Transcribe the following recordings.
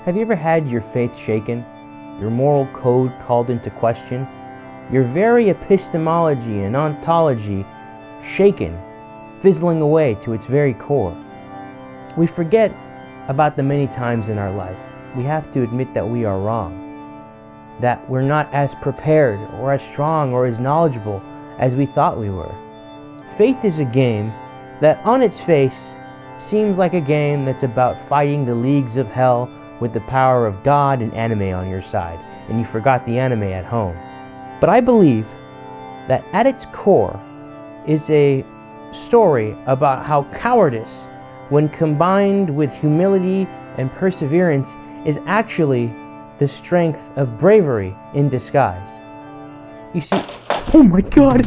Have you ever had your faith shaken, your moral code called into question, your very epistemology and ontology shaken, fizzling away to its very core? We forget about the many times in our life we have to admit that we are wrong, that we're not as prepared or as strong or as knowledgeable as we thought we were. Faith is a game that on its face seems like a game that's about fighting the leagues of hell with the power of God and anime on your side, and you forgot the anime at home. But I believe that at its core is a story about how cowardice, when combined with humility and perseverance, is actually the strength of bravery in disguise. You see, oh my God!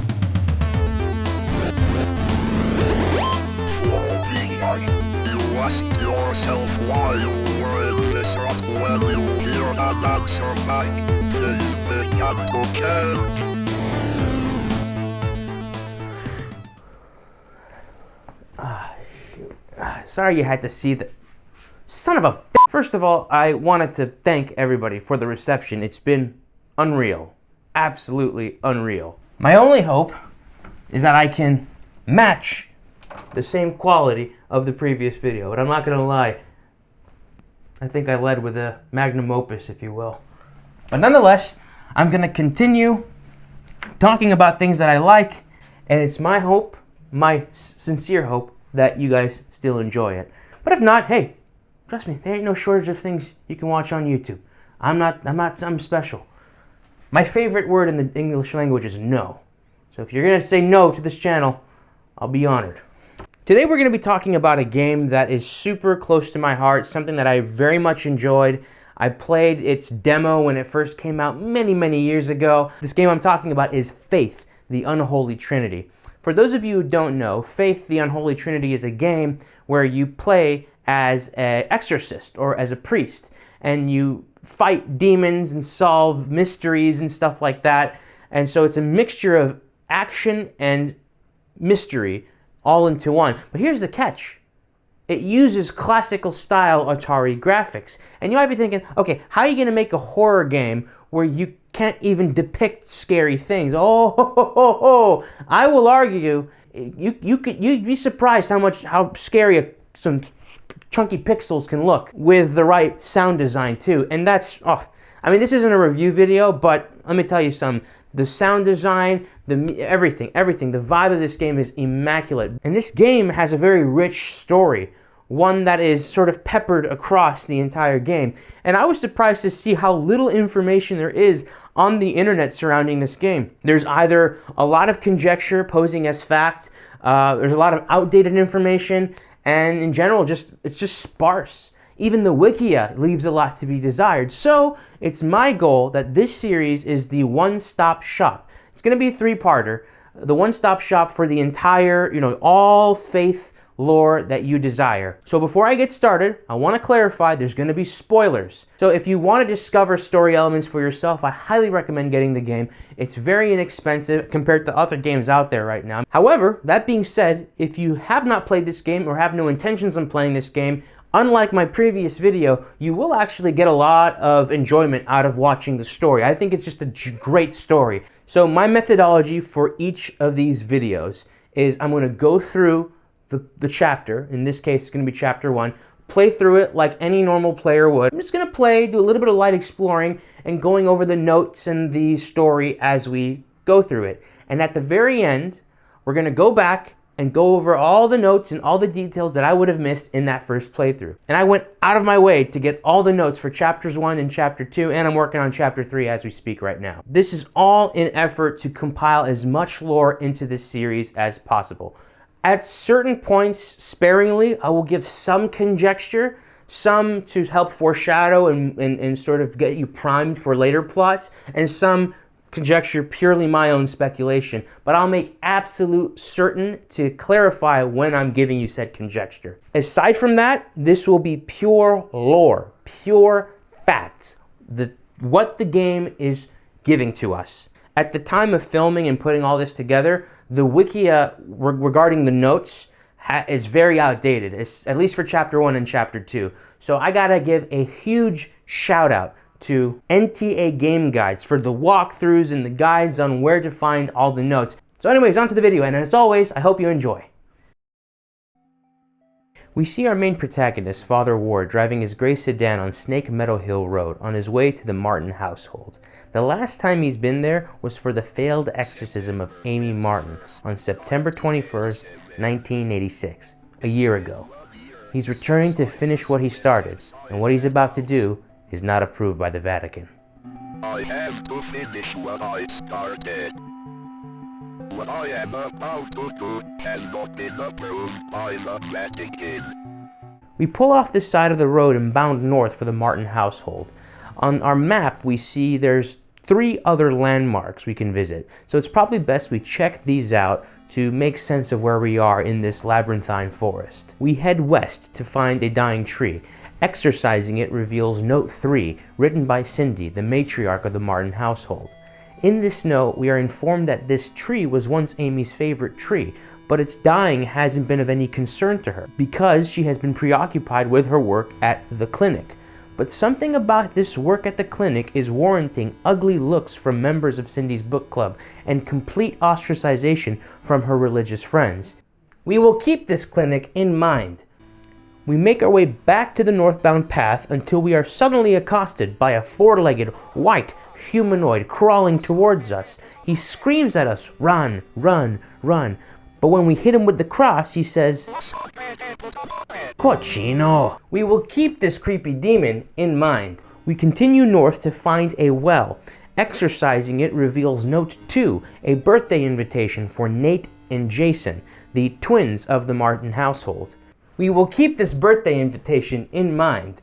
You ask yourself why you were in this rut when you hear an answer back. Is the advocate? Sorry you had to see the... Son of a... First of all, I wanted to thank everybody for the reception. It's been unreal. Absolutely unreal. My only hope is that I can match the same quality of the previous video. But I'm not going to lie. I think I led with a magnum opus, if you will. But nonetheless, I'm going to continue talking about things that I like. And it's my hope, my sincere hope, that you guys still enjoy it. But if not, hey, trust me, there ain't no shortage of things you can watch on YouTube. I'm not something special. My favorite word in the English language is no. So if you're going to say no to this channel, I'll be honored. Today we're going to be talking about a game that is super close to my heart, something that I very much enjoyed. I played its demo when it first came out many years ago. This game I'm talking about is Faith, the Unholy Trinity. For those of you who don't know, Faith, the Unholy Trinity is a game where you play as an exorcist or as a priest, and you fight demons and solve mysteries and stuff like that. And so it's a mixture of action and mystery all into one. But here's the catch. It uses classical style Atari graphics. And you might be thinking, okay, how are you going to make a horror game where you can't even depict scary things? I will argue, you'd be surprised how scary some chunky pixels can look with the right sound design too. And that's, I mean, this isn't a review video, but let me tell you something. The sound design, everything, the vibe of this game is immaculate. And this game has a very rich story, one that is sort of peppered across the entire game. And I was surprised to see how little information there is on the internet surrounding this game. There's either a lot of conjecture posing as fact, there's a lot of outdated information, and in general, it's just sparse. Even the Wikia leaves a lot to be desired. So it's my goal that this series is the one-stop shop. It's going to be a three-parter. The one-stop shop for the entire, all faith lore that you desire. So before I get started, I want to clarify there's going to be spoilers. So if you want to discover story elements for yourself, I highly recommend getting the game. It's very inexpensive compared to other games out there right now. However, that being said, if you have not played this game or have no intentions on playing this game, unlike my previous video, you will actually get a lot of enjoyment out of watching the story. I think it's just a great story. So my methodology for each of these videos is I'm going to go through the chapter. In this case, it's going to be chapter 1. Play through it like any normal player would. I'm just going to do a little bit of light exploring and going over the notes and the story as we go through it. And at the very end, we're going to go back and go over all the notes and all the details that I would have missed in that first playthrough. And I went out of my way to get all the notes for chapters 1 and chapter 2, and I'm working on chapter 3 as we speak right now. This is all in effort to compile as much lore into this series as possible. At certain points, sparingly, I will give some conjecture, some to help foreshadow and sort of get you primed for later plots, and some conjecture purely my own speculation, but I'll make absolute certain to clarify when I'm giving you said conjecture. Aside from that, this will be pure lore, pure facts, what the game is giving to us. At the time of filming and putting all this together, the Wikia regarding the notes is very outdated, at least for Chapter 1 and Chapter 2. So I gotta give a huge shout out to NTA Game Guides for the walkthroughs and the guides on where to find all the notes. So anyways, on to the video, and as always, I hope you enjoy. We see our main protagonist, Father Ward, driving his gray sedan on Snake Meadow Hill Road on his way to the Martin household. The last time he's been there was for the failed exorcism of Amy Martin on September 21st, 1986, a year ago. He's returning to finish what he started, and what he's about to do is not approved by the Vatican. I have to finish what I started. What I am about to do has not been approved by the Vatican. We pull off the side of the road and bound north for the Martin household. On our map, we see there's 3 other landmarks we can visit, so it's probably best we check these out to make sense of where we are in this labyrinthine forest. We head west to find a dying tree. Exorcising it reveals Note 3, written by Cindy, the matriarch of the Martin household. In this note, we are informed that this tree was once Amy's favorite tree, but its dying hasn't been of any concern to her because she has been preoccupied with her work at the clinic. But something about this work at the clinic is warranting ugly looks from members of Cindy's book club and complete ostracization from her religious friends. We will keep this clinic in mind. We make our way back to the northbound path until we are suddenly accosted by a 4-legged, white humanoid crawling towards us. He screams at us, "Run, run, run." But when we hit him with the cross, he says, "Cochino." We will keep this creepy demon in mind. We continue north to find a well. Exorcising it reveals Note 2, a birthday invitation for Nate and Jason, the twins of the Martin household. We will keep this birthday invitation in mind.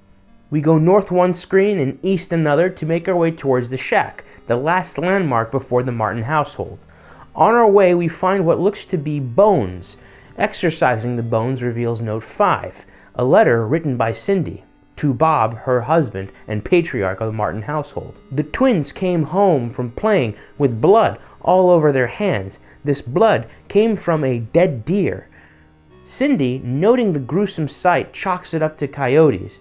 We go north one screen and east another to make our way towards the shack, the last landmark before the Martin household. On our way, we find what looks to be bones. Exorcising the bones reveals Note 5, a letter written by Cindy to Bob, her husband and patriarch of the Martin household. The twins came home from playing with blood all over their hands. This blood came from a dead deer. Cindy, noting the gruesome sight, chalks it up to coyotes.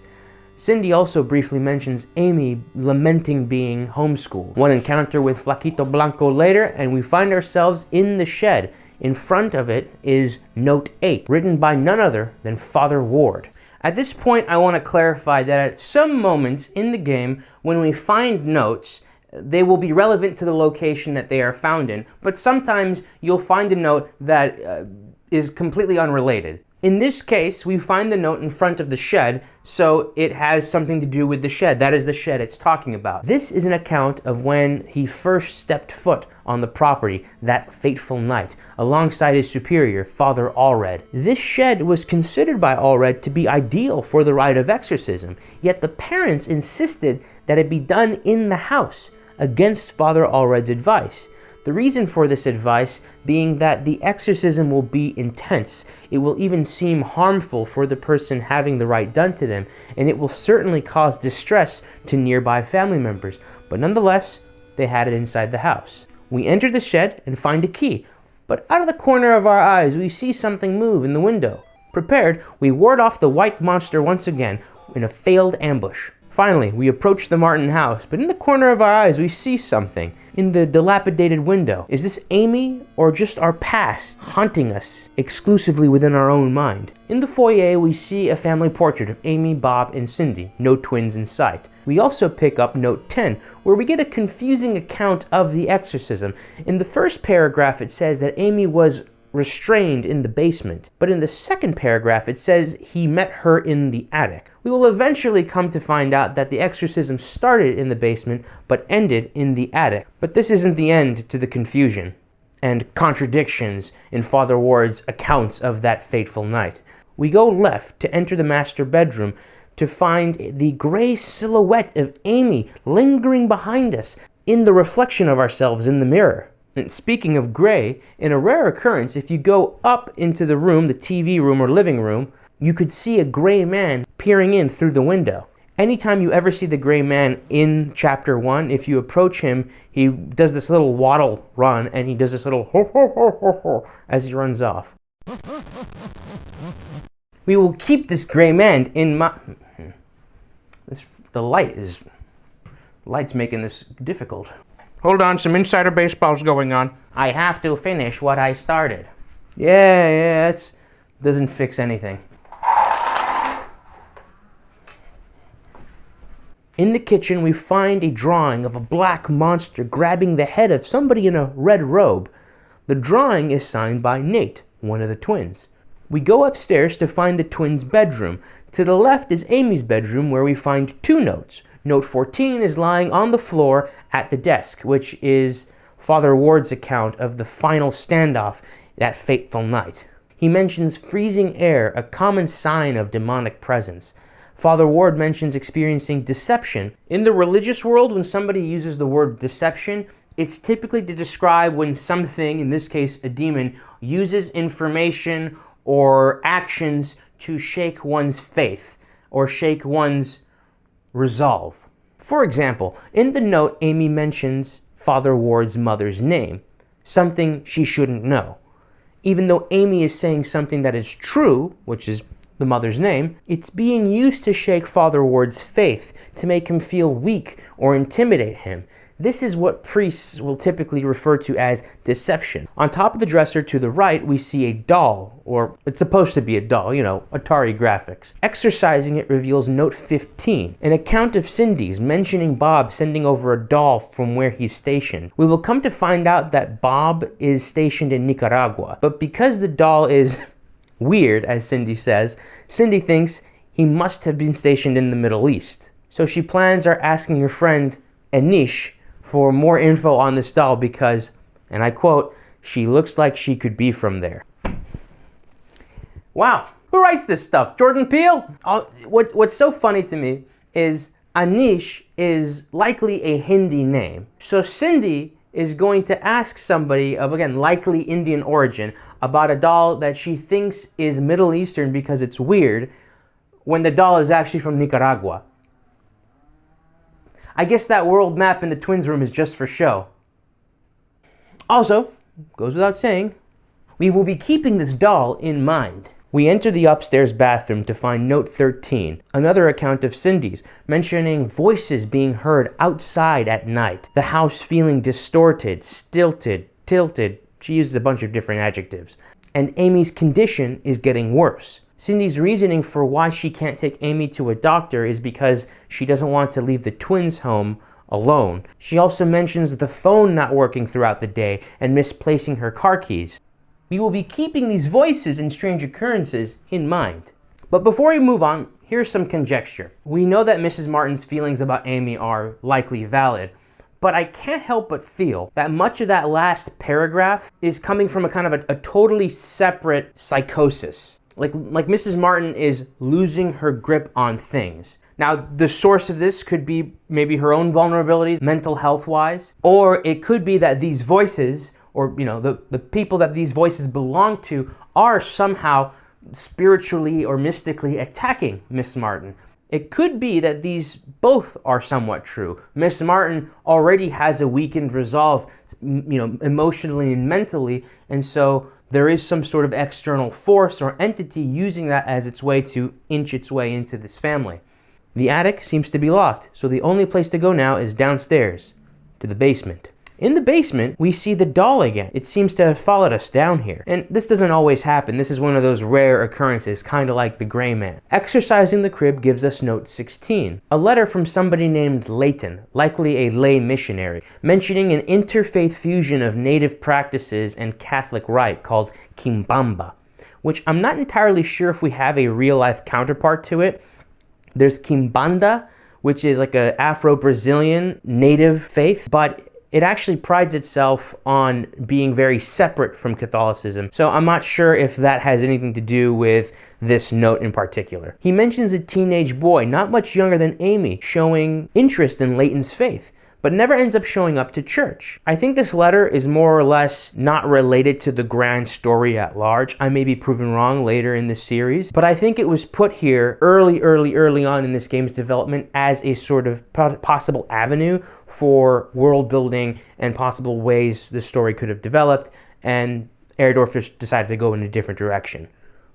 Cindy also briefly mentions Amy lamenting being homeschooled. One encounter with Flaquito Blanco later, and we find ourselves in the shed. In front of it is Note 8, written by none other than Father Ward. At this point, I want to clarify that at some moments in the game, when we find notes, they will be relevant to the location that they are found in, but sometimes you'll find a note that is completely unrelated. In this case, we find the note in front of the shed, so it has something to do with the shed. That is the shed it's talking about. This is an account of when he first stepped foot on the property that fateful night, alongside his superior, Father Allred. This shed was considered by Allred to be ideal for the rite of exorcism, yet the parents insisted that it be done in the house, against Father Allred's advice. The reason for this advice being that the exorcism will be intense. It will even seem harmful for the person having the rite done to them, and it will certainly cause distress to nearby family members. But nonetheless, they had it inside the house. We enter the shed and find a key, but out of the corner of our eyes, we see something move in the window. Prepared, we ward off the white monster once again in a failed ambush. Finally, we approach the Martin house, but in the corner of our eyes, we see something in the dilapidated window. Is this Amy or just our past haunting us exclusively within our own mind? In the foyer, we see a family portrait of Amy, Bob, and Cindy, no twins in sight. We also pick up Note 10, where we get a confusing account of the exorcism. In the first paragraph, it says that Amy was restrained in the basement, but in the second paragraph, it says he met her in the attic. We will eventually come to find out that the exorcism started in the basement, but ended in the attic. But this isn't the end to the confusion and contradictions in Father Ward's accounts of that fateful night. We go left to enter the master bedroom to find the gray silhouette of Amy lingering behind us in the reflection of ourselves in the mirror. And speaking of gray, in a rare occurrence, if you go up into the room, the TV room or living room, you could see a gray man peering in through the window. Anytime you ever see the gray man in chapter 1, if you approach him, he does this little waddle run and he does this little ho ho ho ho ho as he runs off. We will keep this gray man in mind. The light's making this difficult. Hold on, some insider baseball's going on. I have to finish what I started. Yeah, that doesn't fix anything. In the kitchen, we find a drawing of a black monster grabbing the head of somebody in a red robe. The drawing is signed by Nate, one of the twins. We go upstairs to find the twins' bedroom. To the left is Amy's bedroom, where we find 2 notes. Note 14 is lying on the floor at the desk, which is Father Ward's account of the final standoff that fateful night. He mentions freezing air, a common sign of demonic presence. Father Ward mentions experiencing deception. In the religious world, when somebody uses the word deception, it's typically to describe when something, in this case a demon, uses information or actions to shake one's faith or shake one's resolve. For example, in the note, Amy mentions Father Ward's mother's name, something she shouldn't know. Even though Amy is saying something that is true, which is the mother's name, it's being used to shake Father Ward's faith, to make him feel weak or intimidate him. This is what priests will typically refer to as deception. On top of the dresser to the right, we see a doll, or it's supposed to be a doll, Atari graphics. Exorcising it reveals note 15, an account of Cindy's mentioning Bob sending over a doll from where he's stationed. We will come to find out that Bob is stationed in Nicaragua, but because the doll is weird, as Cindy says, Cindy thinks he must have been stationed in the Middle East. So she plans on asking her friend Anish for more info on this doll because, and I quote, she looks like she could be from there. Wow, who writes this stuff? Jordan Peele? What's so funny to me is Anish is likely a Hindi name. So Cindy is going to ask somebody of, again, likely Indian origin about a doll that she thinks is Middle Eastern because it's weird, when the doll is actually from Nicaragua. I guess that world map in the twins' room is just for show. Also, goes without saying, we will be keeping this doll in mind. We enter the upstairs bathroom to find note 13, another account of Cindy's, mentioning voices being heard outside at night, the house feeling distorted, stilted, tilted. She uses a bunch of different adjectives. And Amy's condition is getting worse. Cindy's reasoning for why she can't take Amy to a doctor is because she doesn't want to leave the twins home alone. She also mentions the phone not working throughout the day and misplacing her car keys. We will be keeping these voices and strange occurrences in mind. But before we move on, here's some conjecture. We know that Mrs. Martin's feelings about Amy are likely valid, but I can't help but feel that much of that last paragraph is coming from a kind of a totally separate psychosis. Like Mrs. Martin is losing her grip on things. Now, the source of this could be maybe her own vulnerabilities, mental health-wise, or it could be that these voices, or the people that these voices belong to, are somehow spiritually or mystically attacking Miss Martin. It could be that these both are somewhat true. Miss Martin already has a weakened resolve, emotionally and mentally, and so there is some sort of external force or entity using that as its way to inch its way into this family. The attic seems to be locked, so the only place to go now is downstairs, to the basement. In the basement, we see the doll again. It seems to have followed us down here. And this doesn't always happen. This is one of those rare occurrences, kind of like the gray man. Exorcising the crib gives us note 16, a letter from somebody named Leighton, likely a lay missionary, mentioning an interfaith fusion of native practices and Catholic rite called Kimbamba, which I'm not entirely sure if we have a real-life counterpart to it. There's Kimbanda, which is like a Afro-Brazilian native faith, but it actually prides itself on being very separate from Catholicism, so I'm not sure if that has anything to do with this note in particular. He mentions a teenage boy, not much younger than Amy, showing interest in Leighton's faith, but never ends up showing up to church. I think this letter is more or less not related to the grand story at large. I may be proven wrong later in this series, but I think it was put here early on in this game's development as a sort of possible avenue for world building and possible ways the story could have developed. And Erdorf decided to go in a different direction.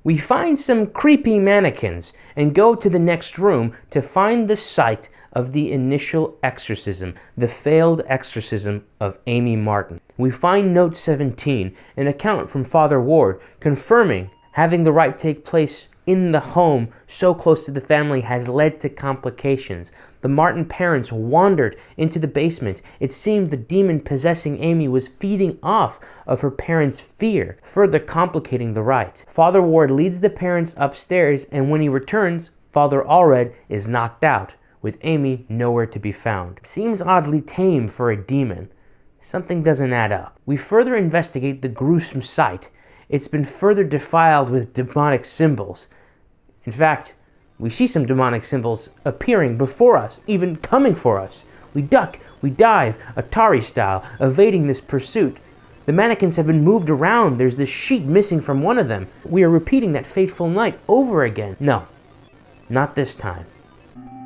We find some creepy mannequins and go to the next room to find the site of the initial exorcism, the failed exorcism of Amy Martin. We find note 17, an account from Father Ward confirming having the rite take place in the home so close to the family has led to complications. The Martin parents wandered into the basement. It seemed the demon possessing Amy was feeding off of her parents' fear, further complicating the rite. Father Ward leads the parents upstairs, and when he returns, Father Allred is knocked out, with Amy nowhere to be found. Seems oddly tame for a demon. Something doesn't add up. We further investigate the gruesome site. It's been further defiled with demonic symbols. In fact, we see some demonic symbols appearing before us, even coming for us. We duck, we dive, Atari style, evading this pursuit. The mannequins have been moved around. There's this sheet missing from one of them. We are repeating that fateful night over again. No, not this time.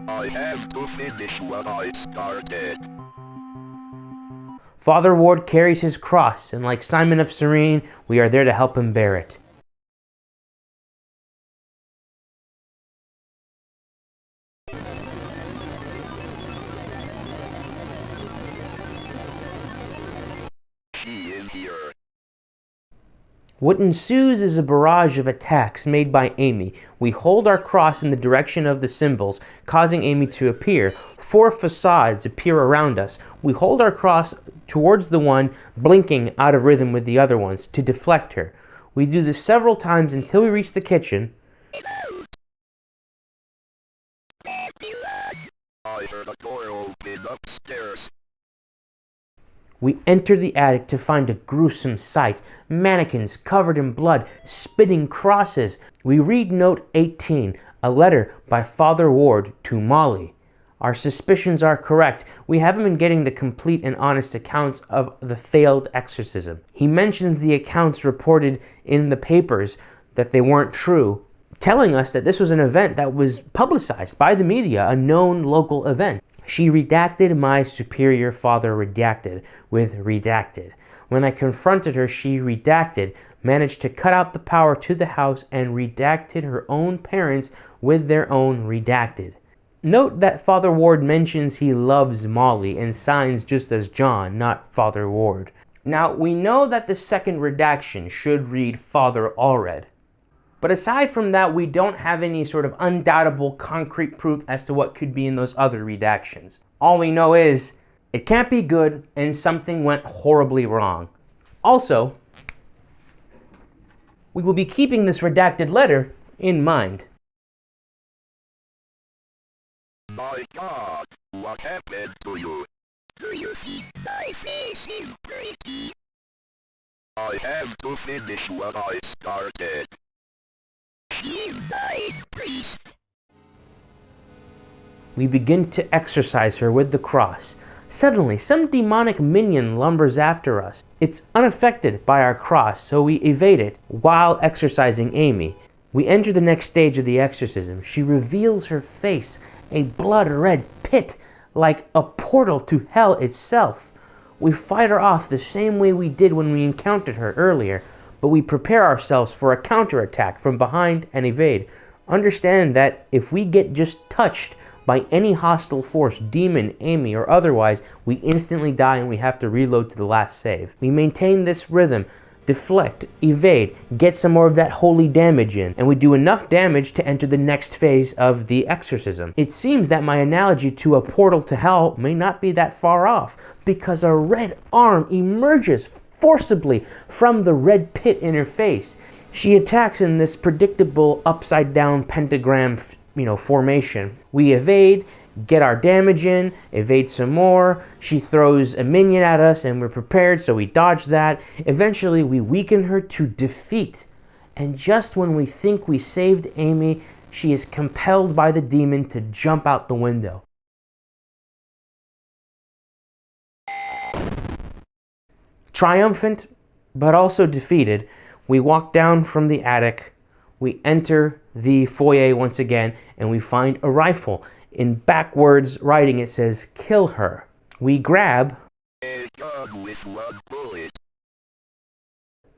I have to finish what I started. Father Ward carries his cross, and like Simon of Cyrene, we are there to help him bear it. She is here. What ensues is a barrage of attacks made by Amy. We hold our cross in the direction of the symbols, causing Amy to appear. 4 facades appear around us. We hold our cross towards the one blinking out of rhythm with the other ones to deflect her. We do this several times until we reach the kitchen. I heard a door open upstairs. We enter the attic to find a gruesome sight. Mannequins covered in blood, spitting crosses. We read note 18, a letter by Father Ward to Molly. Our suspicions are correct. We haven't been getting the complete and honest accounts of the failed exorcism. He mentions the accounts reported in the papers that they weren't true, telling us that this was an event that was publicized by the media, a known local event. She redacted my superior father redacted with redacted. When I confronted her, she redacted, managed to cut out the power to the house, and redacted her own parents with their own redacted. Note that Father Ward mentions he loves Molly and signs just as John, not Father Ward. Now, we know that the second redaction should read Father Allred. But aside from that, we don't have any sort of undoubtable concrete proof as to what could be in those other redactions. All we know is it can't be good and something went horribly wrong. Also, we will be keeping this redacted letter in mind. My God, what happened to you? Do you think my face is pretty? I have to finish what I started. She's my priest. We begin to exorcise her with the cross. Suddenly, some demonic minion lumbers after us. It's unaffected by our cross, so we evade it while exorcising Amy. We enter the next stage of the exorcism. She reveals her face, a blood-red pit, like a portal to hell itself. We fight her off the same way we did when we encountered her earlier, but we prepare ourselves for a counterattack from behind and evade. Understand that if we get just touched by any hostile force, demon, Amy, or otherwise, we instantly die and we have to reload to the last save. We maintain this rhythm, deflect, evade, get some more of that holy damage in, and we do enough damage to enter the next phase of the exorcism. It seems that my analogy to a portal to hell may not be that far off, because a red arm emerges forcibly from the red pit in her face. She attacks in this predictable upside down pentagram, formation. We evade, get our damage in, evade some more. She throws a minion at us and we're prepared, so we dodge that. Eventually we weaken her to defeat. And just when we think we saved Amy, she is compelled by the demon to jump out the window. Triumphant, but also defeated, we walk down from the attic, we enter the foyer once again, and we find a rifle. In backwards writing it says, "Kill her." We grab A gun with one bullet.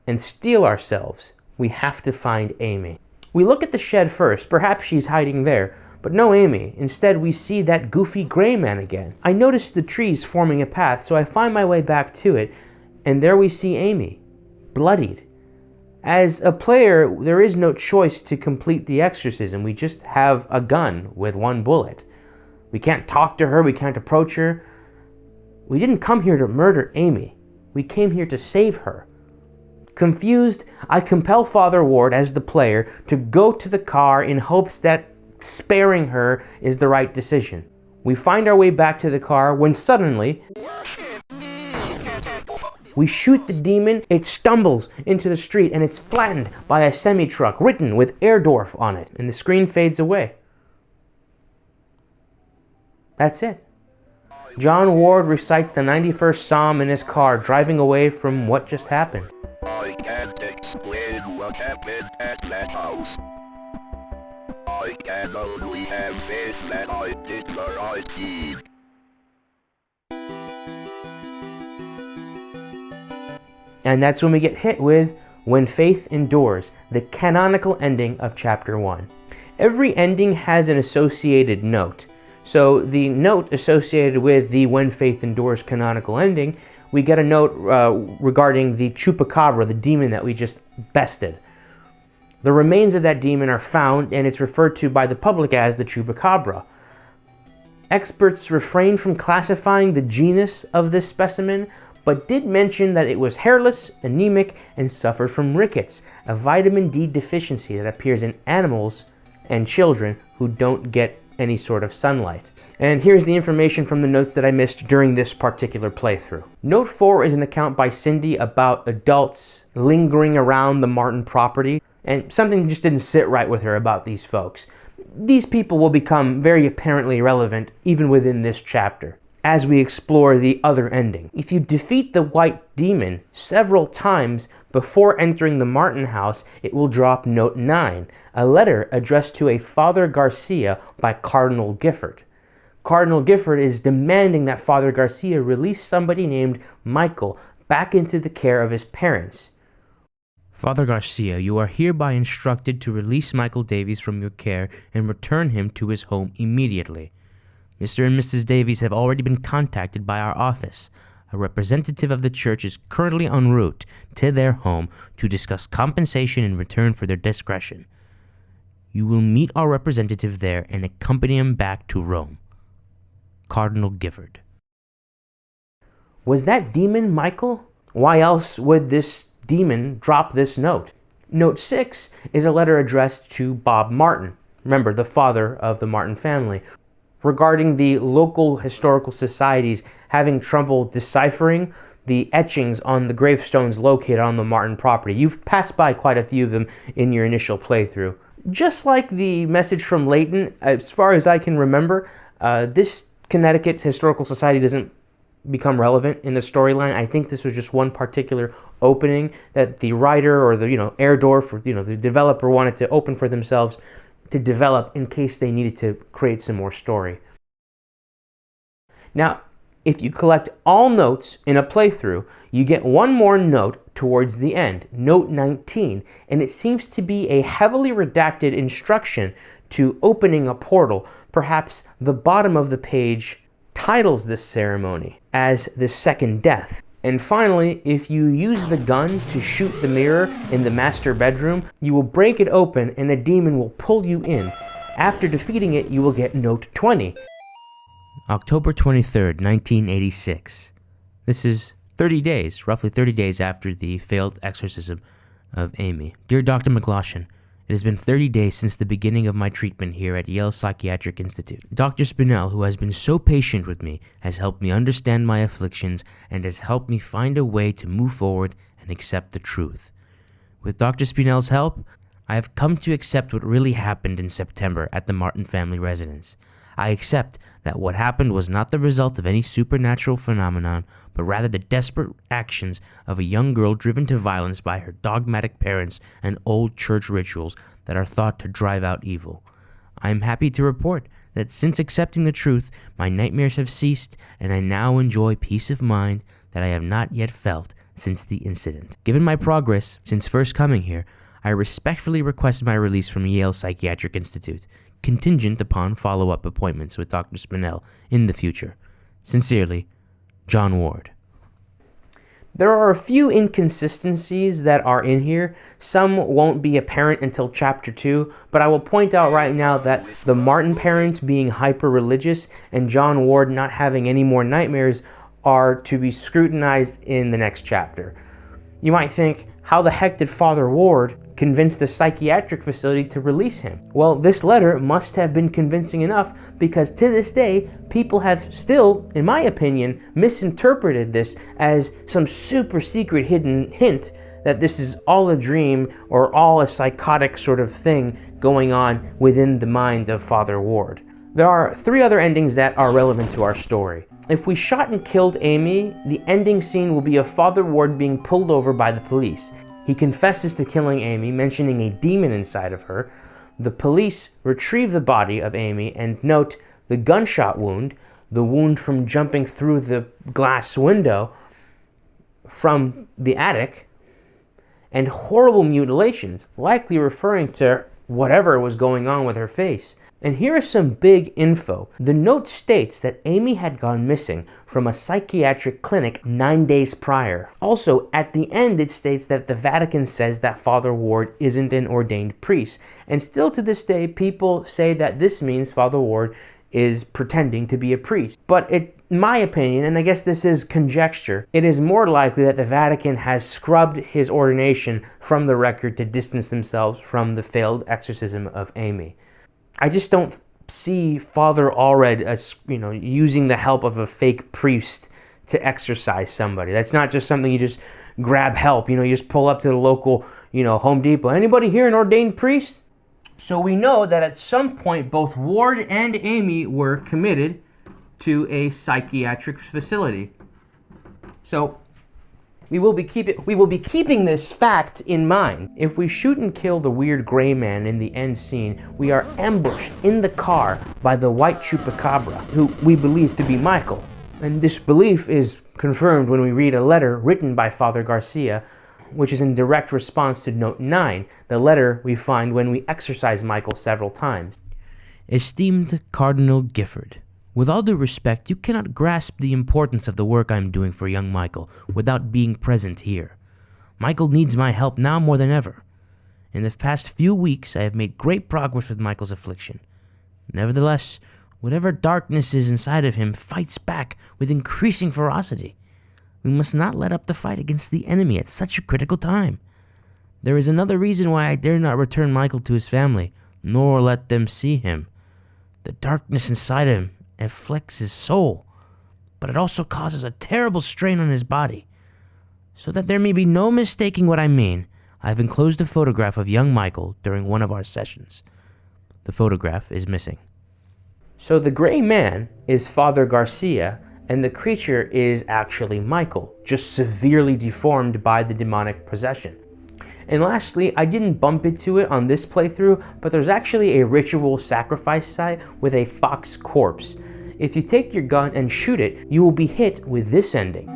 and steel ourselves, we have to find Amy. We look at the shed first, perhaps she's hiding there, but no Amy. Instead, we see that goofy gray man again. I notice the trees forming a path, so I find my way back to it, and there we see Amy, bloodied. As a player, there is no choice to complete the exorcism. We just have a gun with one bullet. We can't talk to her, we can't approach her. We didn't come here to murder Amy. We came here to save her. Confused, I compel Father Ward as the player to go to the car in hopes that sparing her is the right decision. We find our way back to the car when suddenly we shoot the demon. It stumbles into the street and it's flattened by a semi-truck written with Erdorf on it, and the screen fades away. That's it. John Ward recites the 91st Psalm in his car, driving away from what just happened. I can't explain what happened at that house. I can only have faith that I did the right deed. And that's when we get hit with When Faith Endures, the canonical ending of Chapter 1. Every ending has an associated note. So the note associated with the When Faith Endures canonical ending, we get a note regarding the chupacabra, the demon that we just bested. The remains of that demon are found, and it's referred to by the public as the chupacabra. Experts refrain from classifying the genus of this specimen, but did mention that it was hairless, anemic, and suffered from rickets, a vitamin D deficiency that appears in animals and children who don't get any sort of sunlight. And here's the information from the notes that I missed during this particular playthrough. Note 4 is an account by Cindy about adults lingering around the Martin property, and something just didn't sit right with her about these folks. These people will become very apparently relevant even within this chapter, as we explore the other ending. If you defeat the white demon several times before entering the Martin house, it will drop note 9, a letter addressed to a Father Garcia by Cardinal Gifford. Cardinal Gifford is demanding that Father Garcia release somebody named Michael back into the care of his parents. Father Garcia, you are hereby instructed to release Michael Davies from your care and return him to his home immediately. Mr. and Mrs. Davies have already been contacted by our office. A representative of the church is currently en route to their home to discuss compensation in return for their discretion. You will meet our representative there and accompany him back to Rome. Cardinal Gifford. Was that demon Michael? Why else would this demon drop this note? Note 6 is a letter addressed to Bob Martin, remember, the father of the Martin family, regarding the local historical societies having trouble deciphering the etchings on the gravestones located on the Martin property. You've passed by quite a few of them in your initial playthrough. Just like the message from Leighton, as far as I can remember, this Connecticut Historical Society doesn't become relevant in the storyline. I think this was just one particular opening that the writer or the Erdorf or the developer wanted to open for themselves to develop in case they needed to create some more story. Now, if you collect all notes in a playthrough, you get one more note towards the end, note 19, and it seems to be a heavily redacted instruction to opening a portal. Perhaps the bottom of the page titles this ceremony as the second death. And finally, if you use the gun to shoot the mirror in the master bedroom, you will break it open and a demon will pull you in. After defeating it, you will get note 20. October 23rd, 1986. This is 30 days, roughly 30 days after the failed exorcism of Amy. Dear Dr. McLaughlin, it has been 30 days since the beginning of my treatment here at Yale Psychiatric Institute. Dr. Spinell, who has been so patient with me, has helped me understand my afflictions and has helped me find a way to move forward and accept the truth. With Dr. Spinell's help, I have come to accept what really happened in September at the Martin family residence. I accept that what happened was not the result of any supernatural phenomenon, but rather the desperate actions of a young girl driven to violence by her dogmatic parents and old church rituals that are thought to drive out evil. I am happy to report that since accepting the truth, my nightmares have ceased, and I now enjoy peace of mind that I have not yet felt since the incident. Given my progress since first coming here, I respectfully request my release from Yale Psychiatric Institute, contingent upon follow-up appointments with Dr. Spinell in the future. Sincerely, John Ward. There are a few inconsistencies that are in here. Some won't be apparent until Chapter 2, but I will point out right now that the Martin parents being hyper-religious and John Ward not having any more nightmares are to be scrutinized in the next chapter. You might think, how the heck did Father Ward convince the psychiatric facility to release him? Well, this letter must have been convincing enough, because to this day, people have still, in my opinion, misinterpreted this as some super secret hidden hint that this is all a dream or all a psychotic sort of thing going on within the mind of Father Ward. There are 3 other endings that are relevant to our story. If we shot and killed Amy, the ending scene will be of Father Ward being pulled over by the police. He confesses to killing Amy, mentioning a demon inside of her. The police retrieve the body of Amy and note the gunshot wound, the wound from jumping through the glass window from the attic, and horrible mutilations, likely referring to whatever was going on with her face. And here is some big info. The note states that Amy had gone missing from a psychiatric clinic 9 days prior. Also, at the end it states that the Vatican says that Father Ward isn't an ordained priest. And still to this day, people say that this means Father Ward is pretending to be a priest. But in my opinion, and I guess this is conjecture, it is more likely that the Vatican has scrubbed his ordination from the record to distance themselves from the failed exorcism of Amy. I just don't see Father Allred as, using the help of a fake priest to exorcise somebody. That's not just something you just grab help. You just pull up to the local, Home Depot. Anybody here an ordained priest? So we know that at some point both Ward and Amy were committed to a psychiatric facility. So we will be keeping this fact in mind. If we shoot and kill the weird gray man in the end scene, we are ambushed in the car by the white chupacabra, who we believe to be Michael. And this belief is confirmed when we read a letter written by Father Garcia, which is in direct response to Note 9, the letter we find when we exorcise Michael several times. Esteemed Cardinal Gifford, with all due respect, you cannot grasp the importance of the work I am doing for young Michael without being present here. Michael needs my help now more than ever. In the past few weeks, I have made great progress with Michael's affliction. Nevertheless, whatever darkness is inside of him fights back with increasing ferocity. We must not let up the fight against the enemy at such a critical time. There is another reason why I dare not return Michael to his family, nor let them see him. The darkness inside him afflicts his soul, but it also causes a terrible strain on his body. So that there may be no mistaking what I mean, I have enclosed a photograph of young Michael during one of our sessions. The photograph is missing. So the gray man is Father Garcia, and the creature is actually Michael, just severely deformed by the demonic possession. And lastly, I didn't bump into it on this playthrough, but there's actually a ritual sacrifice site with a fox corpse. If you take your gun and shoot it, you will be hit with this ending.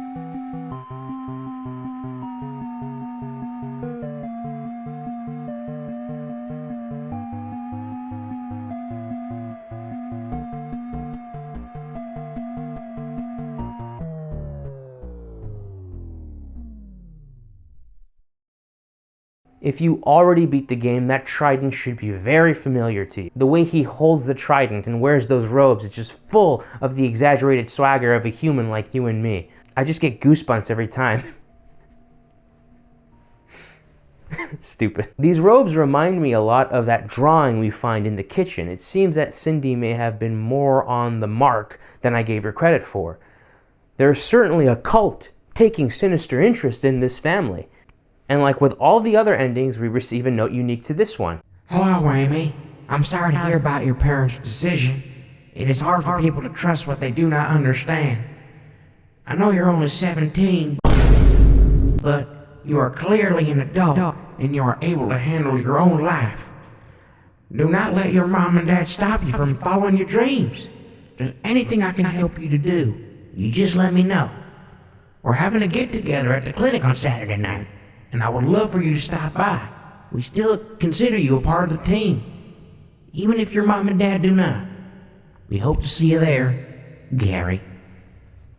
If you already beat the game, that trident should be very familiar to you. The way he holds the trident and wears those robes is just full of the exaggerated swagger of a human like you and me. I just get goosebumps every time. Stupid. These robes remind me a lot of that drawing we find in the kitchen. It seems that Cindy may have been more on the mark than I gave her credit for. There's certainly a cult taking sinister interest in this family. And like with all the other endings, we receive a note unique to this one. Hello, Amy. I'm sorry to hear about your parents' decision. It is hard for people to trust what they do not understand. I know you're only 17, but you are clearly an adult, and you are able to handle your own life. Do not let your mom and dad stop you from following your dreams. If there's anything I can help you to do, you just let me know. We're having a get-together at the clinic on Saturday night, and I would love for you to stop by. We still consider you a part of the team, even if your mom and dad do not. We hope to see you there, Gary.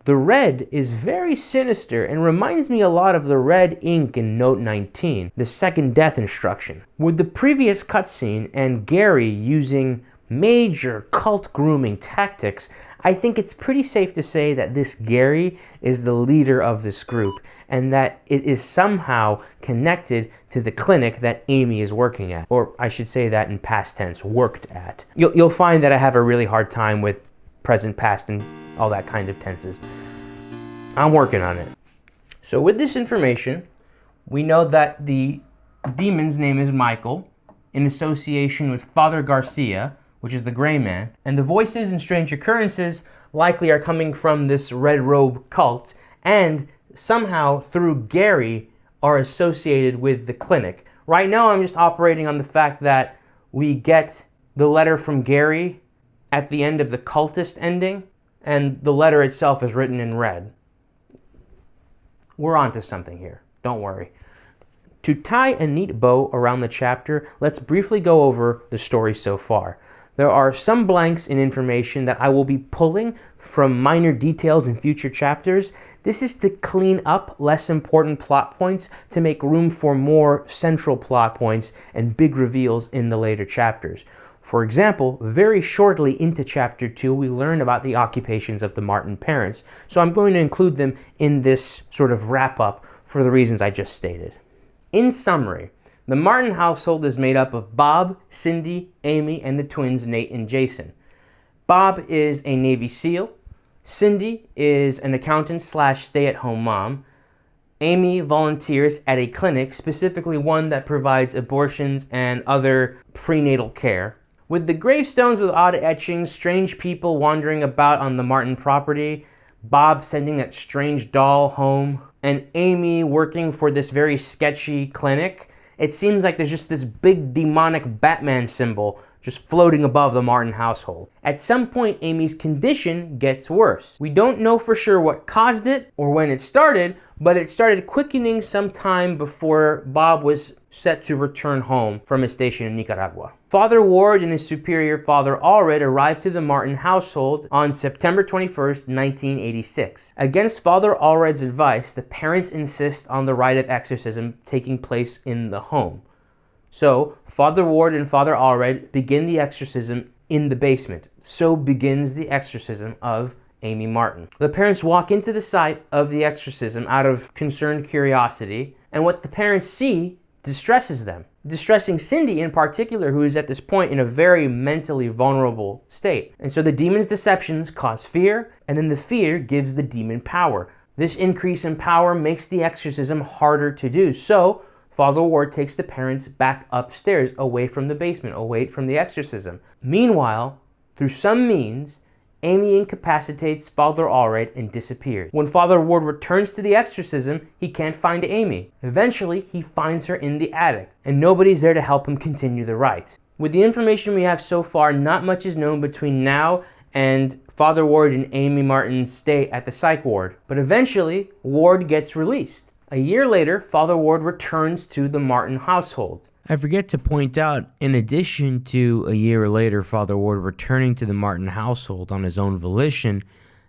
The red is very sinister and reminds me a lot of the red ink in Note 19, the second death instruction. With the previous cutscene and Gary using major cult grooming tactics, I think it's pretty safe to say that this Gary is the leader of this group and that it is somehow connected to the clinic that Amy is working at. Or I should say that in past tense, worked at. You'll find that I have a really hard time with present, past, and all that kind of tenses. I'm working on it. So with this information, we know that the demon's name is Michael, in association with Father Garcia, which is the gray man, and the voices and strange occurrences likely are coming from this red robe cult, and somehow through Gary are associated with the clinic. Right now I'm just operating on the fact that we get the letter from Gary at the end of the cultist ending, and the letter itself is written in red. We're onto something here, don't worry. To tie a neat bow around the chapter, let's briefly go over the story so far. There are some blanks in information that I will be pulling from minor details in future chapters. This is to clean up less important plot points to make room for more central plot points and big reveals in the later chapters. For example, very shortly into chapter 2, we learn about the occupations of the Martin parents. So I'm going to include them in this sort of wrap-up for the reasons I just stated. In summary, the Martin household is made up of Bob, Cindy, Amy, and the twins Nate and Jason. Bob is a Navy SEAL. Cindy is an accountant / stay-at-home mom. Amy volunteers at a clinic, specifically one that provides abortions and other prenatal care. With the gravestones with odd etchings, strange people wandering about on the Martin property, Bob sending that strange doll home, and Amy working for this very sketchy clinic, it seems like there's just this big demonic Batman symbol just floating above the Martin household. At some point, Amy's condition gets worse. We don't know for sure what caused it or when it started, but it started quickening sometime before Bob was set to return home from his station in Nicaragua. Father Ward and his superior, Father Allred, arrived to the Martin household on September 21st, 1986. Against Father Allred's advice, the parents insist on the rite of exorcism taking place in the home. So, Father Ward and Father Allred begin the exorcism in the basement. So begins the exorcism of Amy Martin. The parents walk into the site of the exorcism out of concerned curiosity, and what the parents see distresses them. Distressing Cindy in particular, who is at this point in a very mentally vulnerable state. And so the demon's deceptions cause fear, and then the fear gives the demon power. This increase in power makes the exorcism harder to do. So Father Ward takes the parents back upstairs, away from the basement, away from the exorcism. Meanwhile, through some means, Amy incapacitates Father Allred and disappears. When Father Ward returns to the exorcism, he can't find Amy. Eventually, he finds her in the attic, and nobody's there to help him continue the rite. With the information we have so far, not much is known between now and Father Ward and Amy Martin's stay at the psych ward. But eventually, Ward gets released. A year later, Father Ward returns to the Martin household. I forget to point out, in addition to a year later Father Ward returning to the Martin household on his own volition,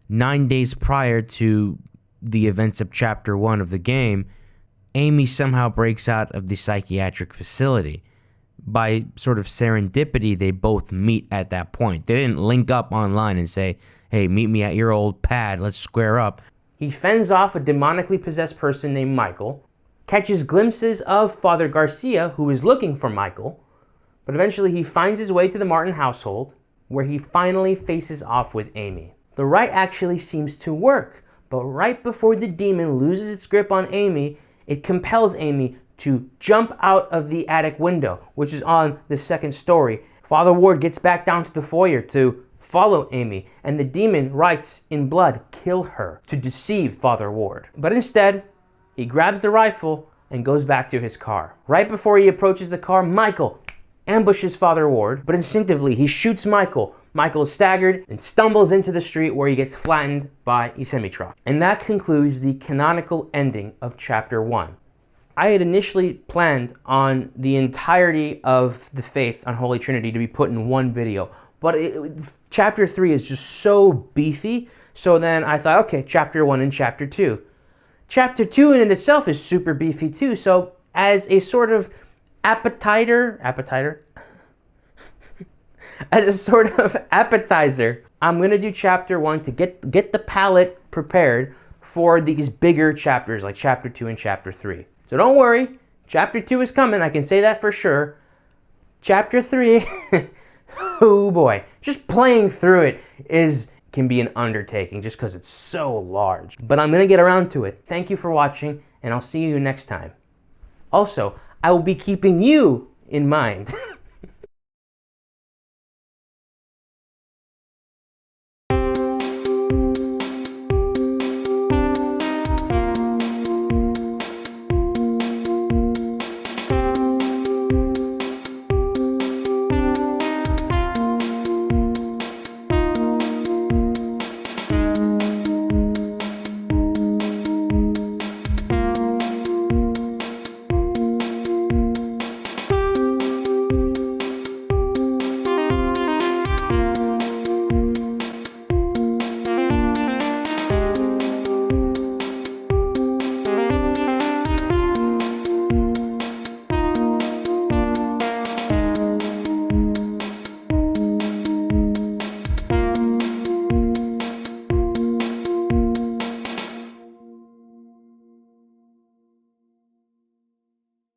9 days prior to the events of Chapter 1 of the game, Amy somehow breaks out of the psychiatric facility. By sort of serendipity, they both meet at that point. They didn't link up online and say, hey, meet me at your old pad, let's square up. He fends off a demonically possessed person named Michael, catches glimpses of Father Garcia, who is looking for Michael, but eventually he finds his way to the Martin household, where he finally faces off with Amy. The rite actually seems to work, but right before the demon loses its grip on Amy, it compels Amy to jump out of the attic window, which is on the second story. Father Ward gets back down to the foyer to follow Amy, and the demon writes in blood, "Kill her," to deceive Father Ward. But instead, he grabs the rifle and goes back to his car. Right before he approaches the car, Michael ambushes Father Ward, but instinctively he shoots Michael, Michael is staggered and stumbles into the street where he gets flattened by a semi-truck. And that concludes the canonical ending of Chapter 1. I had initially planned on the entirety of the Faith, Unholy Trinity, to be put in one video. But Chapter 3 is just so beefy. So then I thought, okay, Chapter 1 and Chapter 2. Chapter 2 in itself is super beefy too. So as a sort of appetizer, as a sort of appetizer, I'm going to do Chapter 1 to get the palate prepared for these bigger chapters like Chapter 2 and Chapter 3. So don't worry, Chapter 2 is coming, I can say that for sure. Chapter 3, oh boy, just playing through it can be an undertaking just because it's so large. But I'm going to get around to it. Thank you for watching, and I'll see you next time. Also, I will be keeping you in mind.